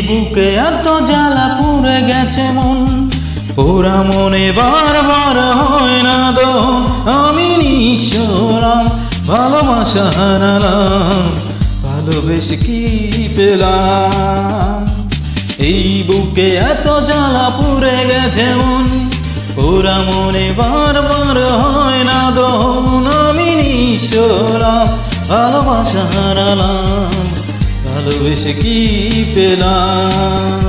বুকে এত জ্বালা পুড়ে গেছে মন, পোড়া মনে বারবার হয় না দহন। আমি নিঃস্বরাম, ভালোবাসা হারালাম, ভালোবেসে কি পেলাম? এই বুকে এত জ্বালা পুড়ে গেছে মন, পোড়া মনে বারবার হয় না দহন। আমি নিঃস্বরাম, ভালোবাসা হারালাম, ভালোবেসে কি পেলাম?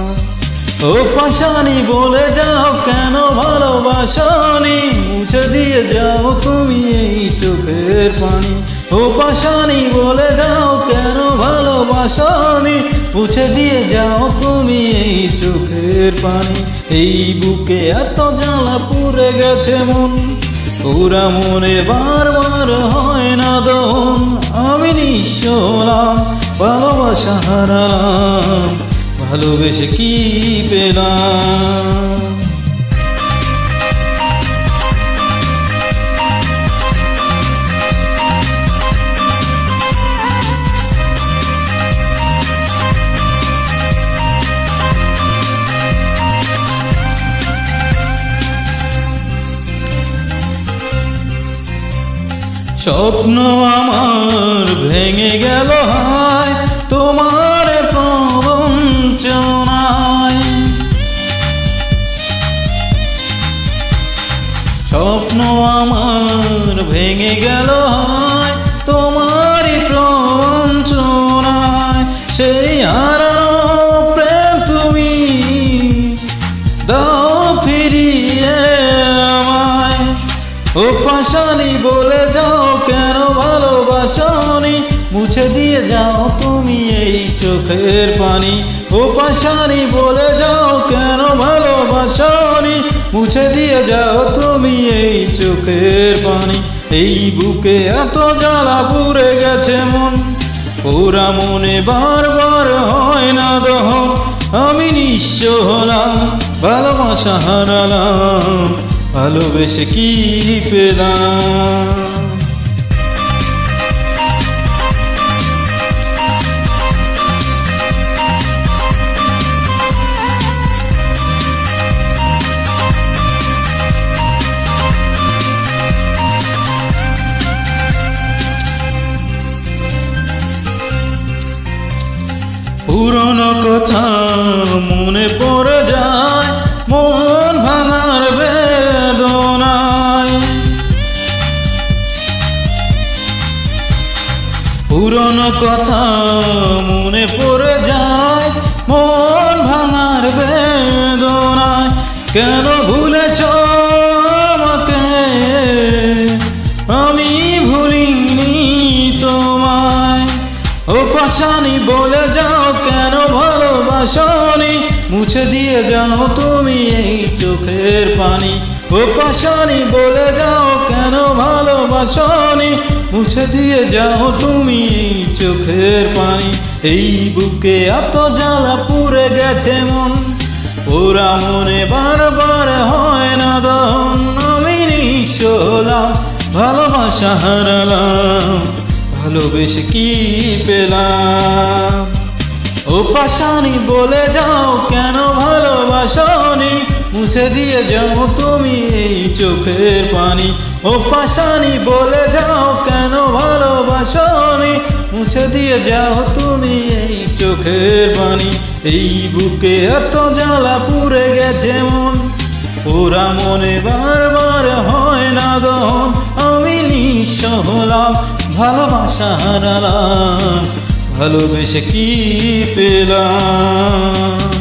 ও পাশানি বলে যাও কেন ভালোবাসনি, মুছে দিয়ে যাও তুমি এই চোখের পানি। ও পাশানি বলে যাও কেন ভালোবাসনি, মুছে দিয়ে যাও তুমি এই চোখের পানি। এই বুকে এত জ্বালা পুড়ে গেছে মন, পুরা মনে বারবার হয় না দহন। আমি নিঃস্ব হলাম, ভালোবাসা হারালাম, ভালোবেসে কি পেলাম? স্বপ্ন আমার ভেঙে গেল হায় তোমার প্রবঞ্চনায়। স্বপ্ন আমার ভেঙে গেল হায় তোমার প্রবঞ্চনায়। সেই হারানো প্রেম তুমি দাও ফিরিয়ে আমায়। ও পাশানি বলে যাও কেন ভালোবাসনি, মুছে দিয়ে যাও তুমি এই চোখের পানি। ও পাশানি বলে যাও কেন ভালোবাসনি, মুছে দিয়ে যাও তুমি এই চোখের পানি। এই বুকে এত জ্বালা পুড়ে গেছে মন, পোড়া মনে বারবার হয় না দহন। আমি নিঃস্ব হলাম, ভালোবাসা হারালাম, ভালোবেসে কি পেলাম? পুরনো কথা মনে পড়ে যায় মন ভাঙার বেদনায়। পুরনো কথা মনে পড়ে যায় মন ভাঙার বেদনায়। কেন ভুলেছ আমাকে, আমি ভুলিনি তোমায়। ও পাশানি বলে যাও কেন ভালোবাসনি, মুছে দিয়ে যাও তুমি এই চোখের পানি। ও পাশানি বলে যাও কেন ভালোবাসনি, মুছে দিয়ে যাও তুমি এই চোখের পানি। এই বুকে এত জ্বালা পুড়ে গেছে মন, পোড়া মনে বারবার হয় না দহন। আমি নিঃস্ব হলাম, ভালোবাসা হারালাম, ভালোবেসে কি পেলাম? ও পাশানি বলে যাও কেন ভালোবাসনি, মুছে দিয়ে যাও তুমি এই চোখের পানি। ও পাশানি বলে যাও কেন ভালোবাসনি, মুছে দিয়ে যাও তুমি এই চোখের পানি। এই বুকে এত জ্বালা পুড়ে গেছে মন, পোড়া মনে বারবার হয় না দহন। আমি নিঃস্ব হলাম, ভালোবাসা হারালাম, ভালোবেসে কি পেলাম?